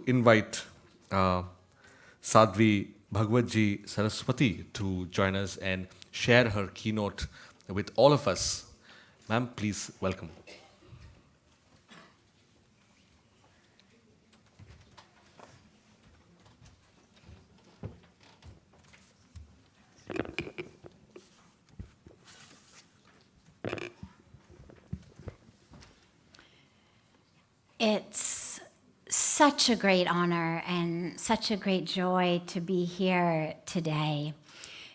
invite Sadhvi Bhagwatiji Saraswati to join us and share her keynote with all of us. Ma'am, please welcome. It's such a great honor and such a great joy to be here today.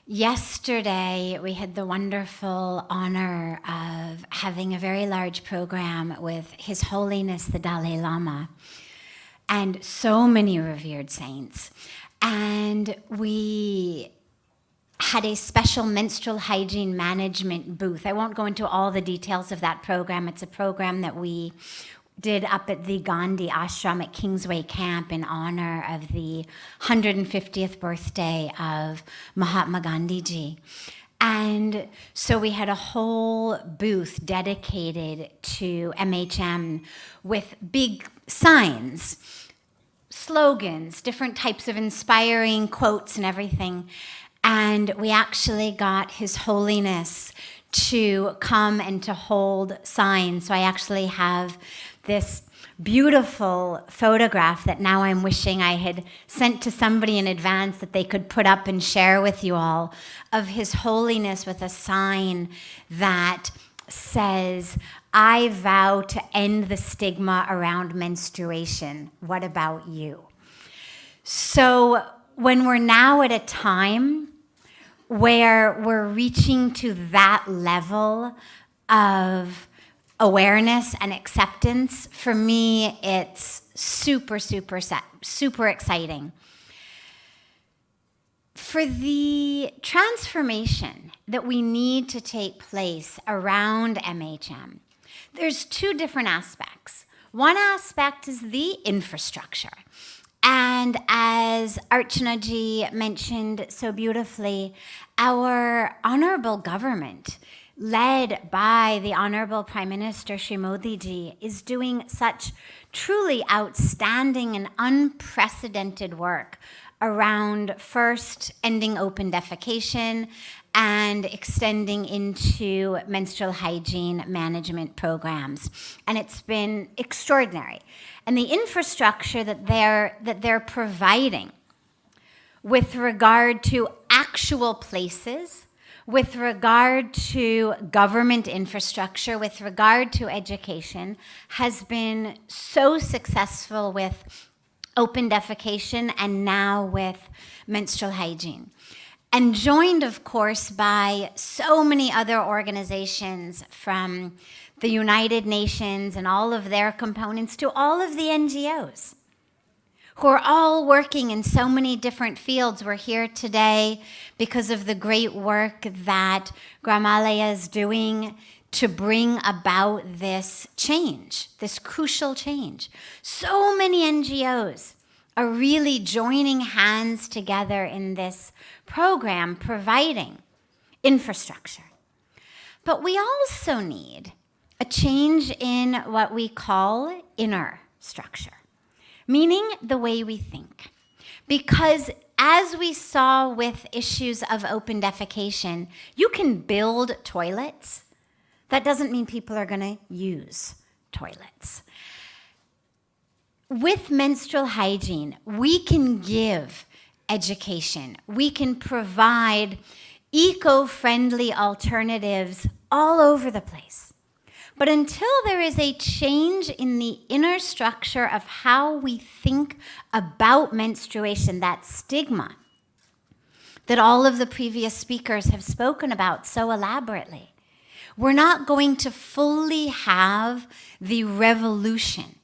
Yesterday, we had the wonderful honor of having a very large program with His Holiness the Dalai Lama and so many revered saints. And we had a special menstrual hygiene management booth. I won't go into all the details of that program. It's a program that we did up at the Gandhi Ashram at Kingsway Camp in honor of the 150th birthday of Mahatma Gandhiji. And so we had a whole booth dedicated to MHM with big signs, slogans, different types of inspiring quotes and everything. And we actually got His Holiness to come and to hold signs. So I actually have this beautiful photograph that now I'm wishing I had sent to somebody in advance that they could put up and share with you all, of His Holiness with a sign that says, "I vow to end the stigma around menstruation. What about you?" So when we're now at a time where we're reaching to that level of awareness and acceptance, for me, it's super exciting. For the transformation that we need to take place around MHM, there's two different aspects. One aspect is the infrastructure. And as Archanaji mentioned so beautifully, our honorable government, led by the Honorable Prime Minister Shri Modi ji, is doing such truly outstanding and unprecedented work around first ending open defecation and extending into menstrual hygiene management programs. And it's been extraordinary. And the infrastructure that they're providing with regard to actual places, with regard to government infrastructure, with regard to education, has been so successful with open defecation and now with menstrual hygiene. And joined, of course, by so many other organizations, from the United Nations and all of their components to all of the NGOs, who are all working in so many different fields. We're here today because of the great work that Gramalaya is doing to bring about this change, this crucial change. So many NGOs are really joining hands together in this program, providing infrastructure. But we also need a change in what we call inner structure, meaning the way we think. Because as we saw with issues of open defecation, you can build toilets. That doesn't mean people are going to use toilets. With menstrual hygiene, we can give education. We can provide eco-friendly alternatives all over the place. But until there is a change in the inner structure of how we think about menstruation, that stigma that all of the previous speakers have spoken about so elaborately, we're not going to fully have the revolution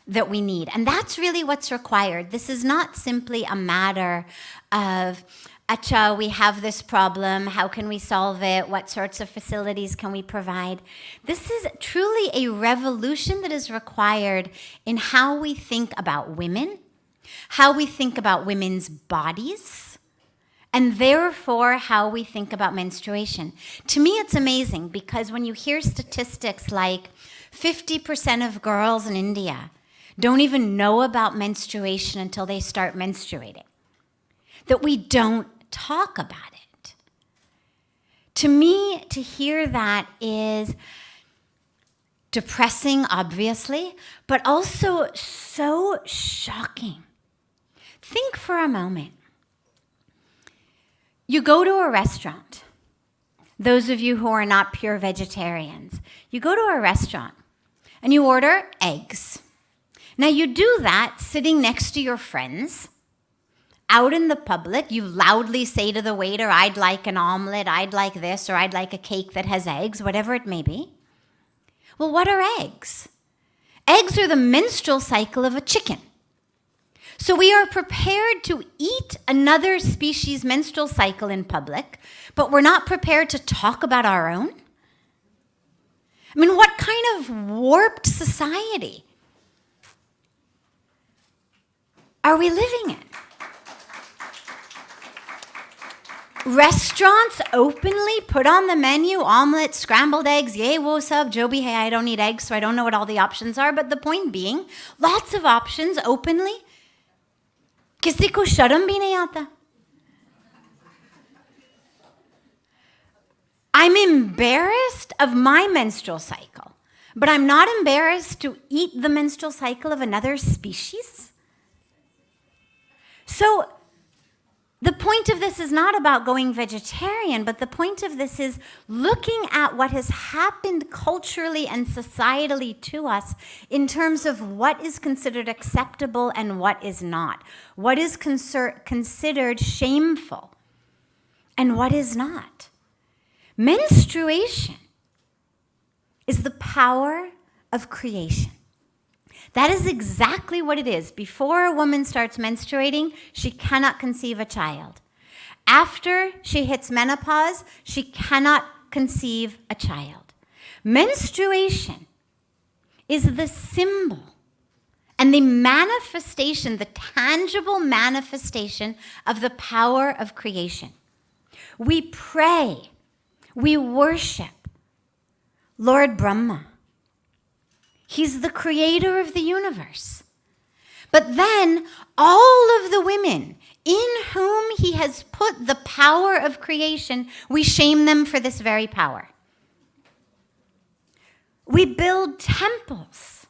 that we need. And that's really what's required. This is not simply a matter of, acha, we have this problem, how can we solve it? What sorts of facilities can we provide? This is truly a revolution that is required in how we think about women, how we think about women's bodies, and therefore how we think about menstruation. To me, it's amazing because when you hear statistics like 50% of girls in India don't even know about menstruation until they start menstruating, that we don't talk about it. To me, to hear that is depressing, obviously, but also so shocking. Think for a moment. You go to a restaurant. Those of you who are not pure vegetarians, you go to a restaurant and you order eggs. Now you do that sitting next to your friends. Out in the public, you loudly say to the waiter, I'd like an omelet, I'd like this, or I'd like a cake that has eggs, whatever it may be. Well, what are eggs? Eggs are the menstrual cycle of a chicken. So we are prepared to eat another species' menstrual cycle in public, but we're not prepared to talk about our own? I mean, what kind of warped society are we living in? Restaurants openly put on the menu omelets, scrambled eggs, yay, what's up, Joby, hey, I don't eat eggs, so I don't know what all the options are, but the point being, lots of options openly. किसी को शर्म भी नहीं आता. I'm embarrassed of my menstrual cycle, but I'm not embarrassed to eat the menstrual cycle of another species. So the point of this is not about going vegetarian, but the point of this is looking at what has happened culturally and societally to us in terms of what is considered acceptable and what is not, what is considered shameful and what is not. Menstruation is the power of creation. That is exactly what it is. Before a woman starts menstruating, she cannot conceive a child. After she hits menopause, she cannot conceive a child. Menstruation is the symbol and the manifestation, the tangible manifestation of the power of creation. We pray, we worship Lord Brahma. He's the creator of the universe. But then all of the women in whom he has put the power of creation, we shame them for this very power. We build temples,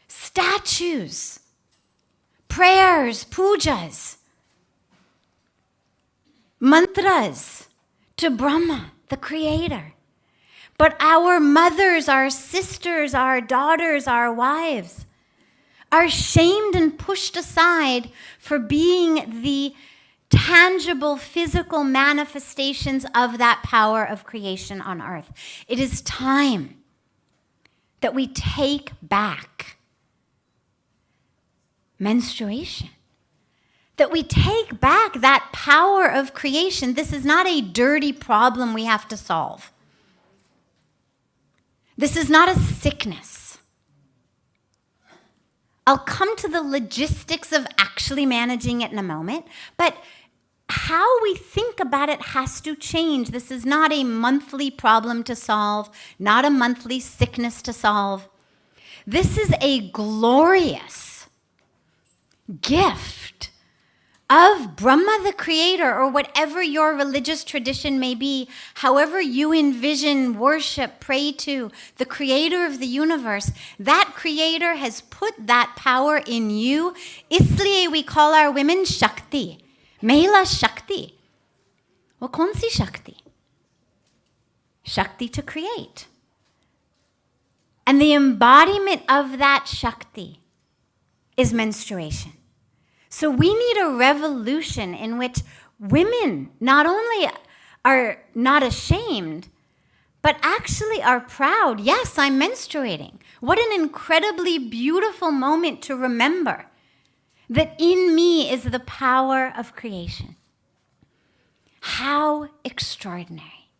statues, prayers, pujas, mantras to Brahma, the creator. But our mothers, our sisters, our daughters, our wives are shamed and pushed aside for being the tangible physical manifestations of that power of creation on earth. It is time that we take back menstruation, that we take back that power of creation. This is not a dirty problem we have to solve. This is not a sickness. I'll come to the logistics of actually managing it in a moment, but how we think about it has to change. This is not a monthly problem to solve, not a monthly sickness to solve. This is a glorious gift of Brahma the creator, or whatever your religious tradition may be, however you envision, worship, pray to the creator of the universe. That creator has put that power in you. Isliye we call our women Shakti. Mahila Shakti. Well, kaun si Shakti? Shakti to create. And the embodiment of that Shakti is menstruation. So we need a revolution in which women not only are not ashamed, but actually are proud. Yes, I'm menstruating. What an incredibly beautiful moment to remember that in me is the power of creation. How extraordinary.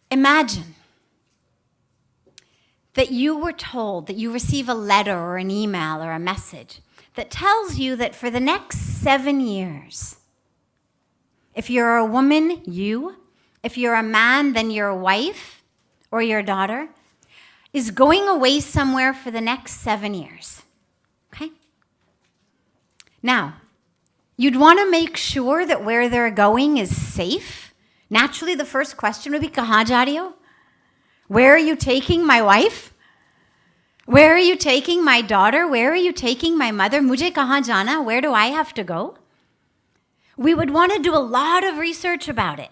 Imagine that you were told, that you receive a letter or an email or a message that tells you that for the next 7 years, if you're a woman, you, if you're a man, then your wife or your daughter is going away somewhere for the next 7 years. Okay? Now, you'd want to make sure that where they're going is safe. Naturally, the first question would be, "Kahan ja rahi ho?" Where are you taking my wife? Where are you taking my daughter? Where are you taking my mother? Mujhe kahan jana? Where do I have to go? We would want to do a lot of research about it.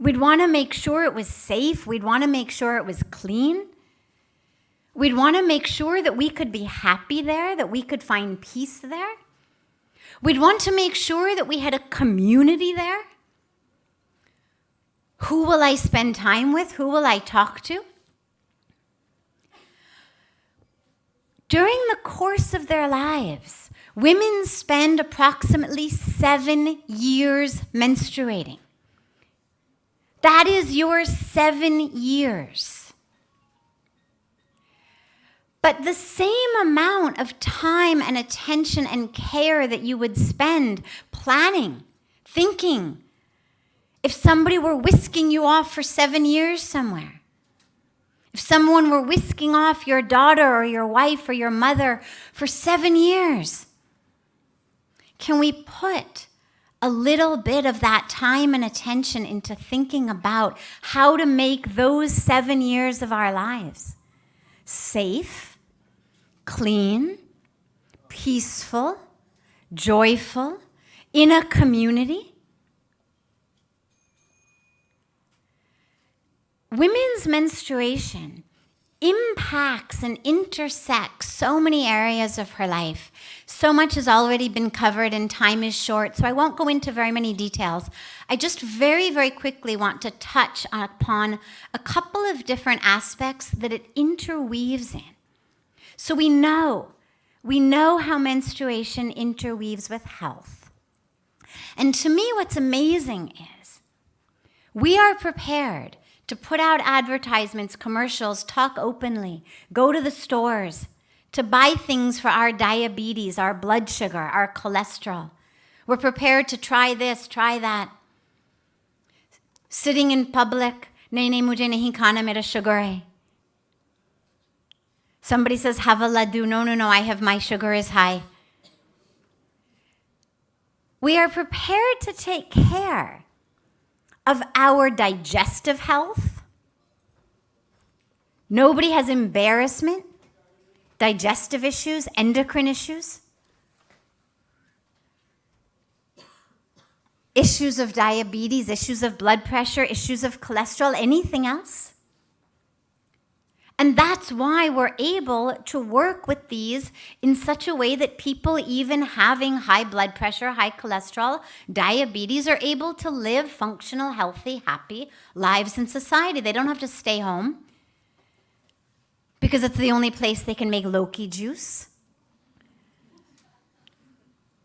We'd want to make sure it was safe. We'd want to make sure it was clean. We'd want to make sure that we could be happy there, that we could find peace there. We'd want to make sure that we had a community there. Who will I spend time with? Who will I talk to? During the course of their lives, women spend approximately 7 years menstruating. That is your 7 years. But the same amount of time and attention and care that you would spend planning, thinking, if somebody were whisking you off for 7 years somewhere, if someone were whisking off your daughter or your wife or your mother for 7 years, can we put a little bit of that time and attention into thinking about how to make those 7 years of our lives safe, clean, peaceful, joyful, in a community? Women's menstruation impacts and intersects so many areas of her life. So much has already been covered and time is short, so I won't go into very many details. I just very, very quickly want to touch upon a couple of different aspects that it interweaves in. So we know how menstruation interweaves with health. And to me, what's amazing is we are prepared to put out advertisements, commercials, talk openly, go to the stores, to buy things for our diabetes, our blood sugar, our cholesterol. We're prepared to try this, try that. Sitting in public, nahi mujhe nahi khana, mera sugar hai. Somebody says, have a laddu. No, I have, my sugar is high. We are prepared to take care of our digestive health. Nobody has embarrassment, digestive issues, endocrine issues, issues of diabetes, issues of blood pressure, issues of cholesterol, anything else. And that's why we're able to work with these in such a way that people even having high blood pressure, high cholesterol, diabetes are able to live functional, healthy, happy lives in society. They don't have to stay home because it's the only place they can make Loki juice.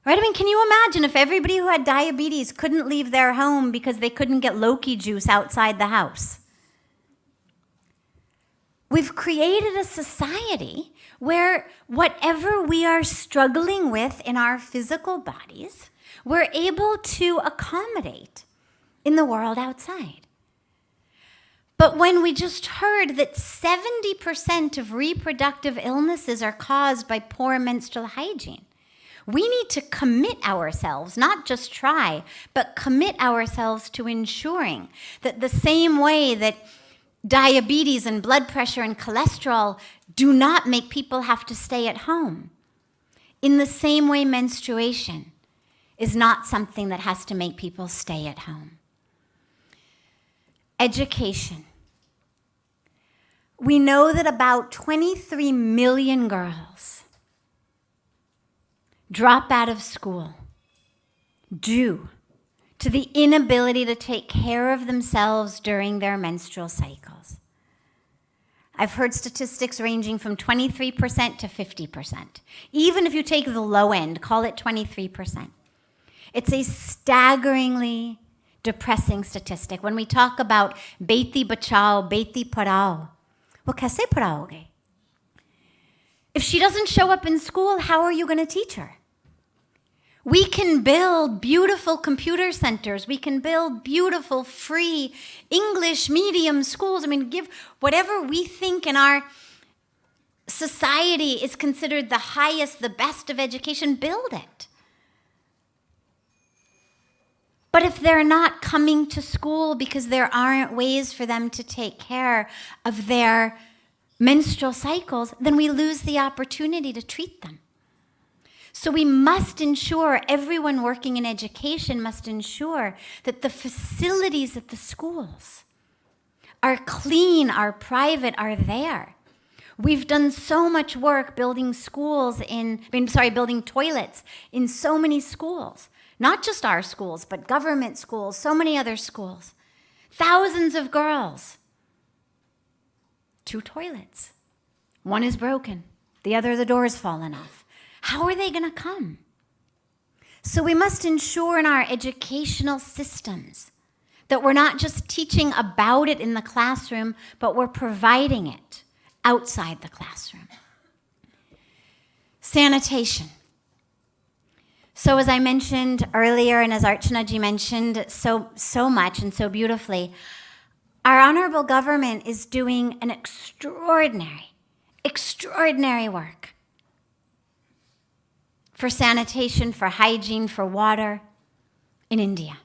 Right? I mean, can you imagine if everybody who had diabetes couldn't leave their home because they couldn't get Loki juice outside the house? We've created a society where whatever we are struggling with in our physical bodies, we're able to accommodate in the world outside. But when we just heard that 70% of reproductive illnesses are caused by poor menstrual hygiene, we need to commit ourselves, not just try, but commit ourselves to ensuring that the same way that diabetes and blood pressure and cholesterol do not make people have to stay at home, in the same way menstruation is not something that has to make people stay at home. Education. We know that about 23 million girls drop out of school due to the inability to take care of themselves during their menstrual cycles. I've heard statistics ranging from 23% to 50%. Even if you take the low end, call it 23%. It's a staggeringly depressing statistic. When we talk about beti bachao, beti padhao, well, kaise padhaoge? If she doesn't show up in school, how are you going to teach her? We can build beautiful computer centers. We can build beautiful free English medium schools. I mean, give whatever we think in our society is considered the highest, the best of education, build it. But if they're not coming to school because there aren't ways for them to take care of their menstrual cycles, then we lose the opportunity to treat them. So we must ensure, everyone working in education must ensure that the facilities at the schools are clean, are private, are there. We've done so much work building building toilets in so many schools. Not just our schools, but government schools, so many other schools. Thousands of girls. 2 toilets. One is broken. The other, the door's fallen off. How are they going to come? So we must ensure in our educational systems that we're not just teaching about it in the classroom, but we're providing it outside the classroom. Sanitation. So as I mentioned earlier, and as Archanaji mentioned so much and so beautifully, our honorable government is doing an extraordinary work for sanitation, for hygiene, for water in India.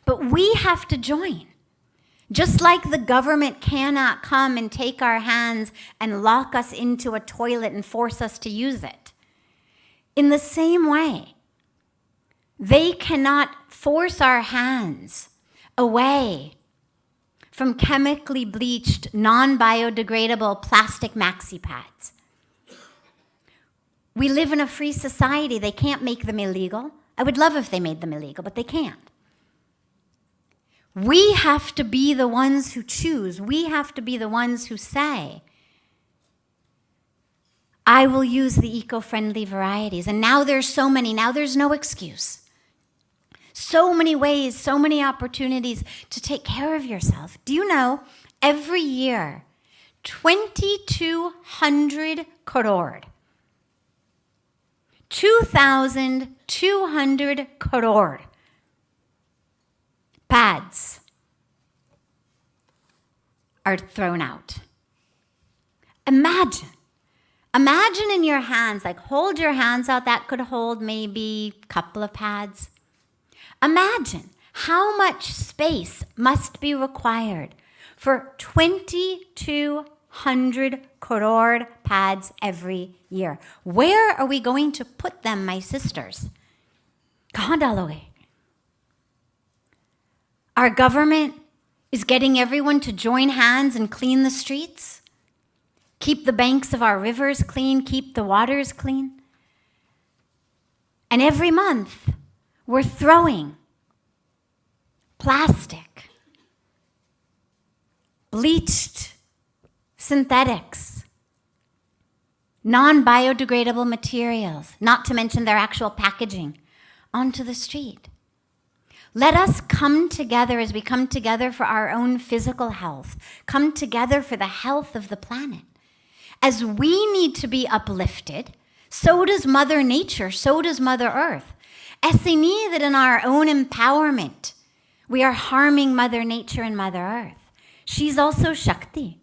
But we have to join. Just like the government cannot come and take our hands and lock us into a toilet and force us to use it. In the same way, they cannot force our hands away from chemically bleached, non-biodegradable plastic maxi pads. We live in a free society. They can't make them illegal. I would love if they made them illegal, but they can't. We have to be the ones who choose. We have to be the ones who say, I will use the eco-friendly varieties. And now there's so many. Now there's no excuse. So many ways, so many opportunities to take care of yourself. Do you know, every year, 2,200 crore, 2,200 crore pads are thrown out. Imagine in your hands, like hold your hands out, that could hold maybe a couple of pads. Imagine how much space must be required for 2,200 crore pads every year. Where are we going to put them, my sisters? Kahadaloe. Our government is getting everyone to join hands and clean the streets, keep the banks of our rivers clean, keep the waters clean. And every month, we're throwing plastic, bleached synthetics, non-biodegradable materials, not to mention their actual packaging, onto the street. Let us come together as we come together for our own physical health, come together for the health of the planet. As we need to be uplifted, so does Mother Nature, so does Mother Earth. Esseni that in our own empowerment, we are harming Mother Nature and Mother Earth. She's also Shakti.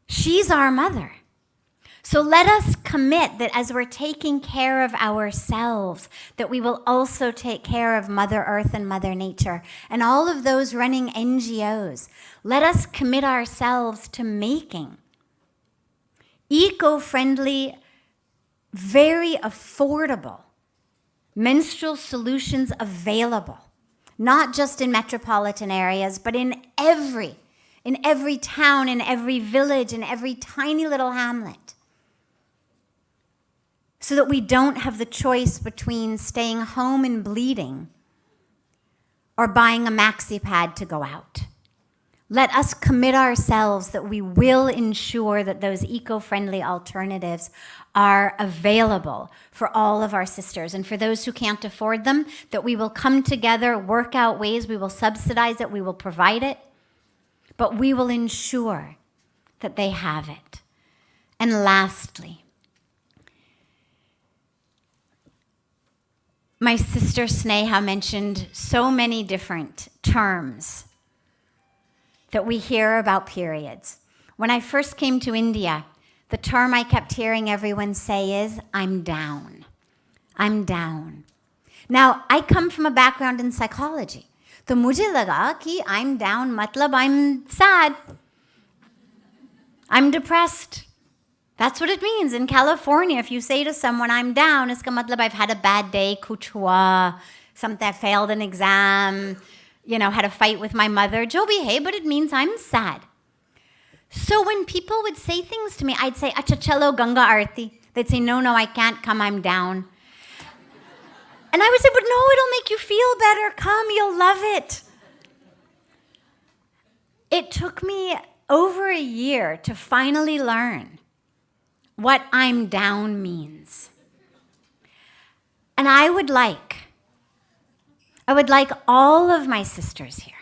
She's our mother. So let us commit that as we're taking care of ourselves, that we will also take care of Mother Earth and Mother Nature and all of those running NGOs. Let us commit ourselves to making eco-friendly, very affordable menstrual solutions available, not just in metropolitan areas, but in every town, in every village, in every tiny little hamlet, so that we don't have the choice between staying home and bleeding or buying a maxi pad to go out. Let us commit ourselves that we will ensure that those eco-friendly alternatives are available for all of our sisters. And for those who can't afford them, that we will come together, work out ways, we will subsidize it, we will provide it, but we will ensure that they have it. And lastly, My sister Sneha mentioned so many different terms that we hear about periods. When I first came to India, the term I kept hearing everyone say is, I'm down. I'm down. Now, I come from a background in psychology. तो मुझे लगा कि I'm down मतलब I'm sad. I'm depressed. That's what it means. In California, if you say to someone, I'm down, इसका मतलब I've had a bad day, कुछ हुआ, something, I failed an exam, had a fight with my mother, जो भी है, but it means I'm sad. So when people would say things to me, I'd say, Acha chalo Ganga Arti. They'd say, no, I can't come, I'm down. And I would say, but no, it'll make you feel better. Come, you'll love it. It took me over a year to finally learn what I'm down means. And I would like all of my sisters here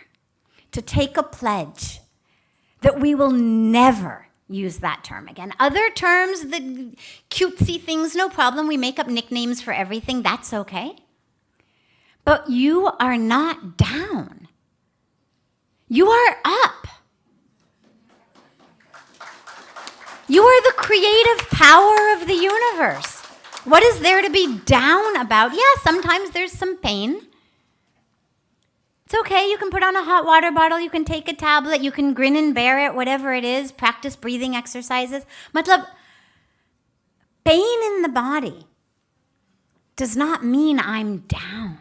to take a pledge that we will never use that term again. Other terms, the cutesy things, no problem. We make up nicknames for everything. That's okay. But you are not down. You are up. You are the creative power of the universe. What is there to be down about? Yeah, sometimes there's some pain. It's okay, you can put on a hot water bottle, you can take a tablet, you can grin and bear it, whatever it is, practice breathing exercises. Matlab, pain in the body does not mean I'm down.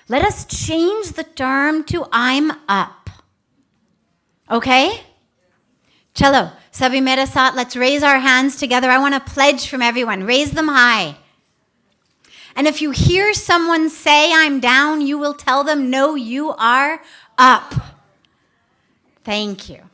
Let us change the term to I'm up. Okay? Chalo, sabhi mere saath, let's raise our hands together. I want a pledge from everyone. Raise them high. And if you hear someone say, I'm down, you will tell them, no, you are up. Thank you.